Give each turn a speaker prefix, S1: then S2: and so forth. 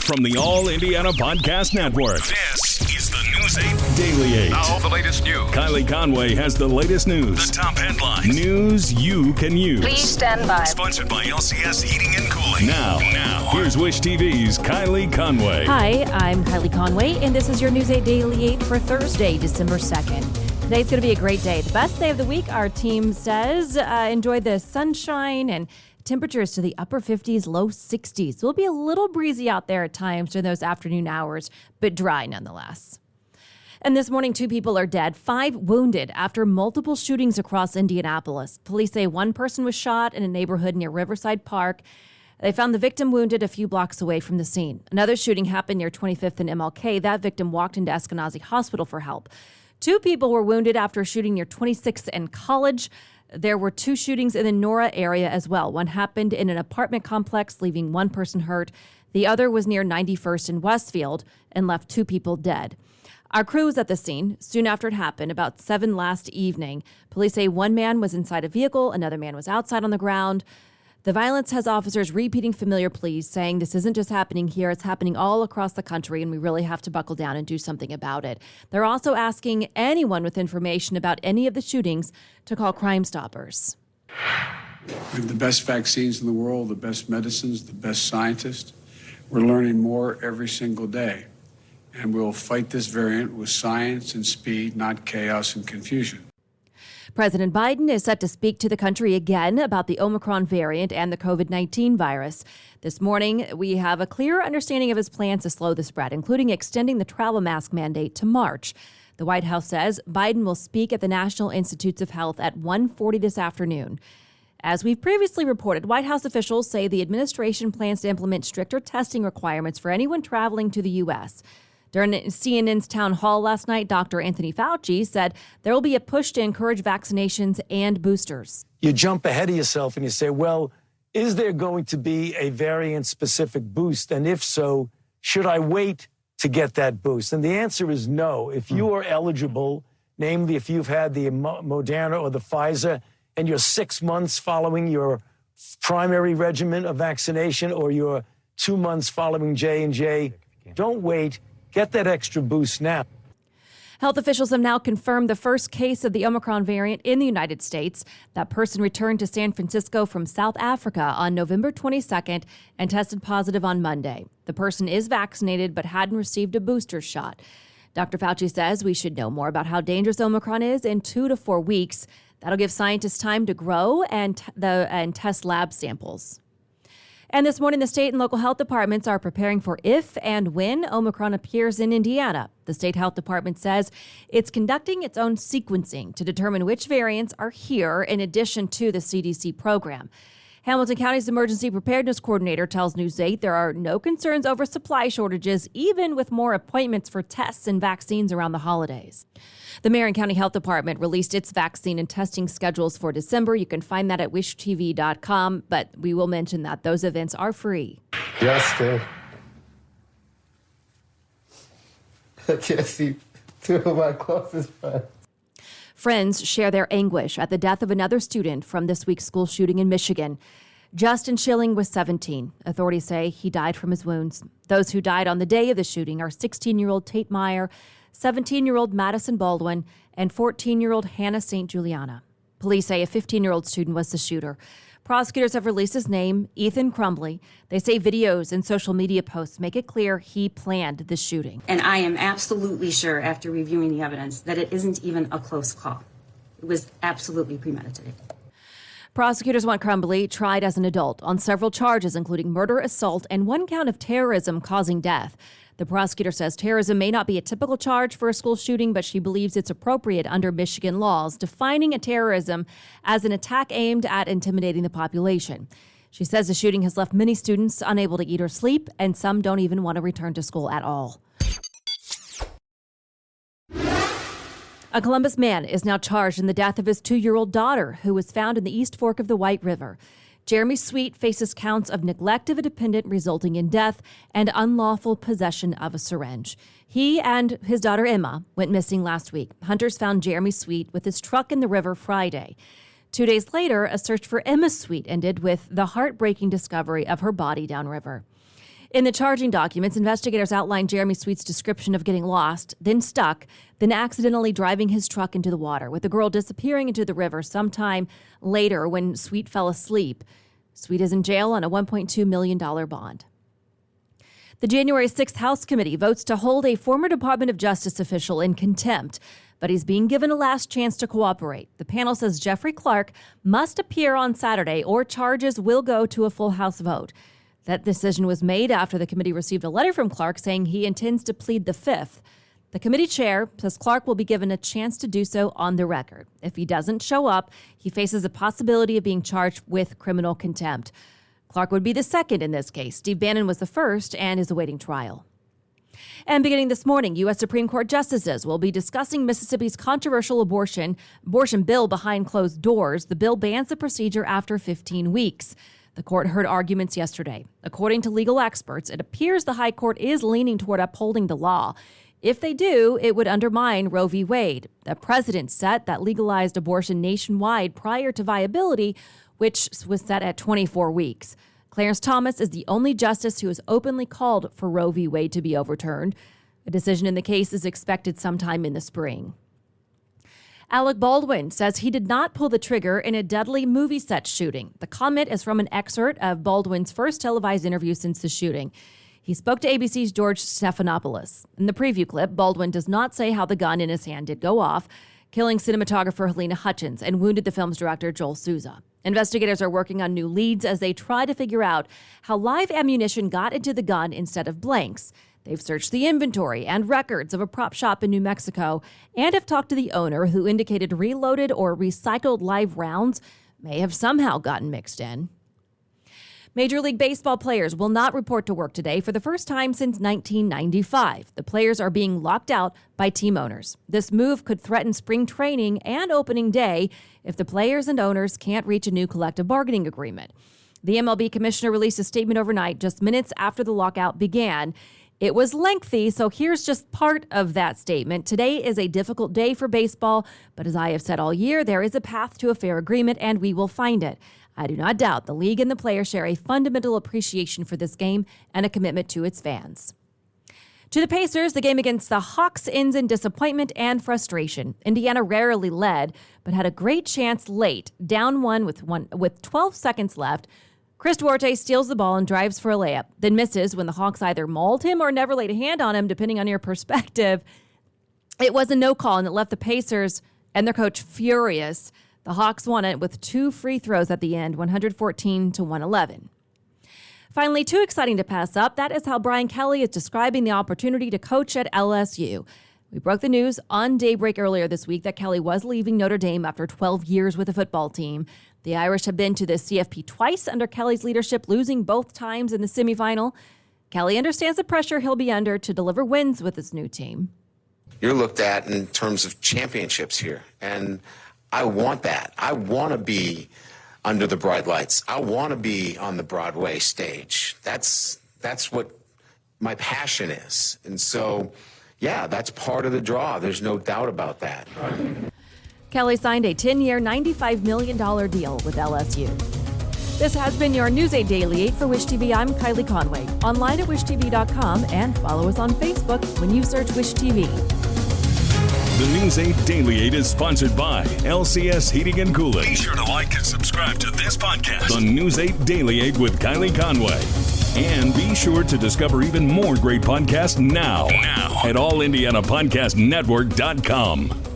S1: From the All Indiana Podcast Network, this is the News 8 Daily 8.
S2: Now, the latest news.
S1: Kylie Conway has the latest news. The top headlines. News you can use.
S3: Please stand by.
S1: Sponsored by LCS Heating and Cooling. Now, here's Wish TV's Kylie Conway.
S4: Hi, I'm Kylie Conway, and this is your News 8 Daily 8 for Thursday, December 2nd. Today's going to be a great day. The best day of the week, our team says. Enjoy the sunshine and temperatures to the upper 50s, low 60s. It will be a little breezy out there at times during those afternoon hours, but dry nonetheless. And this morning, 2 people are dead, 5 wounded after multiple shootings across Indianapolis. Police say 1 person was shot in a neighborhood near Riverside Park. They found the victim wounded a few blocks away from the scene. Another shooting happened near 25th and MLK. That victim walked into Eskenazi Hospital for help. 2 people were wounded after a shooting near 26th and College. There were 2 shootings in the Nora area as well. One happened in an apartment complex, leaving 1 person hurt. The other was near 91st and Westfield and left 2 people dead. Our crew was at the scene soon after it happened, about 7 last evening. Police say 1 man was inside a vehicle, another man was outside on the ground. The violence has officers repeating familiar pleas, saying this isn't just happening here, it's happening all across the country, and we really have to buckle down and do something about it. They're also asking anyone with information about any of the shootings to call Crime Stoppers.
S5: We have the best vaccines in the world, the best medicines, the best scientists. We're learning more every single day, and we'll fight this variant with science and speed, not chaos and confusion.
S4: President Biden is set to speak to the country again about the Omicron variant and the COVID-19 virus. This morning, we have a clear understanding of his plans to slow the spread, including extending the travel mask mandate to March. The White House says Biden will speak at the National Institutes of Health at 1:40 this afternoon. As we've previously reported, White House officials say the administration plans to implement stricter testing requirements for anyone traveling to the U.S. During CNN's town hall last night, Dr. Anthony Fauci said there will be a push to encourage vaccinations and boosters.
S6: You jump ahead of yourself and you say, well, is there going to be a variant-specific boost? And if so, should I wait to get that boost? And the answer is no. If you are eligible, namely if you've had the Moderna or the Pfizer, and you're 6 months following your primary regimen of vaccination or you're 2 months following J&J, don't wait. Get that extra boost now.
S4: Health officials have now confirmed the first case of the Omicron variant in the United States. That person returned to San Francisco from South Africa on November 22nd and tested positive on Monday. The person is vaccinated but hadn't received a booster shot. Dr. Fauci says we should know more about how dangerous Omicron is in 2 to 4 weeks. That'll give scientists time to grow and test lab samples. And this morning, the state and local health departments are preparing for if and when Omicron appears in Indiana. The state health department says it's conducting its own sequencing to determine which variants are here in addition to the CDC program. Hamilton County's emergency preparedness coordinator tells News 8 there are no concerns over supply shortages, even with more appointments for tests and vaccines around the holidays. The Marion County Health Department released its vaccine and testing schedules for December. You can find that at wishtv.com, but we will mention that those events are free.
S7: Justin. I can't see 2 of my closest friends.
S4: Friends share their anguish at the death of another student from this week's school shooting in Michigan. Justin Schilling was 17. Authorities say he died from his wounds. Those who died on the day of the shooting are 16-year-old Tate Meyer, 17-year-old Madison Baldwin, and 14-year-old Hannah St. Juliana. Police say a 15-year-old student was the shooter. Prosecutors have released his name, Ethan Crumbly. They say videos and social media posts make it clear he planned the shooting.
S8: And I am absolutely sure, after reviewing the evidence, that it isn't even a close call. It was absolutely premeditated.
S4: Prosecutors want Crumbly tried as an adult on several charges, including murder, assault, and 1 count of terrorism causing death. The prosecutor says terrorism may not be a typical charge for a school shooting, but she believes it's appropriate under Michigan laws, defining a terrorism as an attack aimed at intimidating the population. She says the shooting has left many students unable to eat or sleep, and some don't even want to return to school at all. A Columbus man is now charged in the death of his 2-year-old daughter, who was found in the East Fork of the White River. Jeremy Sweet faces counts of neglect of a dependent resulting in death and unlawful possession of a syringe. He and his daughter Emma went missing last week. Hunters found Jeremy Sweet with his truck in the river Friday. 2 days later, a search for Emma Sweet ended with the heartbreaking discovery of her body downriver. In the charging documents, investigators outlined Jeremy Sweet's description of getting lost, then stuck, then accidentally driving his truck into the water, with the girl disappearing into the river sometime later when Sweet fell asleep. Sweet is in jail on a $1.2 million bond. The January 6th House Committee votes to hold a former Department of Justice official in contempt, but he's being given a last chance to cooperate. The panel says Jeffrey Clark must appear on Saturday or charges will go to a full House vote. That decision was made after the committee received a letter from Clark saying he intends to plead the fifth. The committee chair says Clark will be given a chance to do so on the record. If he doesn't show up, he faces a possibility of being charged with criminal contempt. Clark would be the second in this case. Steve Bannon was the first and is awaiting trial. And beginning this morning, U.S. Supreme Court justices will be discussing Mississippi's controversial abortion bill behind closed doors. The bill bans the procedure after 15 weeks. The court heard arguments yesterday. According to legal experts, it appears the high court is leaning toward upholding the law. If they do, it would undermine Roe v. Wade, the precedent set that legalized abortion nationwide prior to viability, which was set at 24 weeks. Clarence Thomas is the only justice who has openly called for Roe v. Wade to be overturned. A decision in the case is expected sometime in the spring. Alec Baldwin says he did not pull the trigger in a deadly movie set shooting. The comment is from an excerpt of Baldwin's first televised interview since the shooting. He spoke to ABC's George Stephanopoulos. In the preview clip, Baldwin does not say how the gun in his hand did go off, killing cinematographer Helena Hutchins and wounded the film's director Joel Souza. Investigators are working on new leads as they try to figure out how live ammunition got into the gun instead of blanks. They've searched the inventory and records of a prop shop in New Mexico and have talked to the owner, who indicated reloaded or recycled live rounds may have somehow gotten mixed in. Major League Baseball players will not report to work today for the first time since 1995. The players are being locked out by team owners. This move could threaten spring training and opening day if the players and owners can't reach a new collective bargaining agreement. The MLB commissioner released a statement overnight just minutes after the lockout began. It was lengthy, so here's just part of that statement. Today is a difficult day for baseball, but as I have said all year, there is a path to a fair agreement, and we will find it. I do not doubt the league and the players share a fundamental appreciation for this game and a commitment to its fans. To the Pacers, the game against the Hawks ends in disappointment and frustration. Indiana rarely led, but had a great chance late, down one with 12 seconds left. Chris Duarte steals the ball and drives for a layup, then misses when the Hawks either mauled him or never laid a hand on him, depending on your perspective. It was a no call, and it left the Pacers and their coach furious. The Hawks won it with 2 free throws at the end, 114-111. Finally, too exciting to pass up, that is how Brian Kelly is describing the opportunity to coach at LSU. We broke the news on Daybreak earlier this week that Kelly was leaving Notre Dame after 12 years with the football team. The Irish have been to the CFP twice under Kelly's leadership, losing both times in the semifinal. Kelly understands the pressure he'll be under to deliver wins with his new team.
S2: You're looked at in terms of championships here, and I want that. I want to be under the bright lights. I want to be on the Broadway stage. That's what my passion is. And so, yeah, that's part of the draw. There's no doubt about that.
S4: Kelly signed a 10-year, $95 million deal with LSU. This has been your News 8 Daily 8 for Wish TV. I'm Kylie Conway. Online at wishtv.com and follow us on Facebook when you search Wish TV.
S1: The News 8 Daily 8 is sponsored by LCS Heating and Cooling. Be sure to like and subscribe to this podcast on News 8 Daily 8 with Kylie Conway. And be sure to discover even more great podcasts now at allindianapodcastnetwork.com.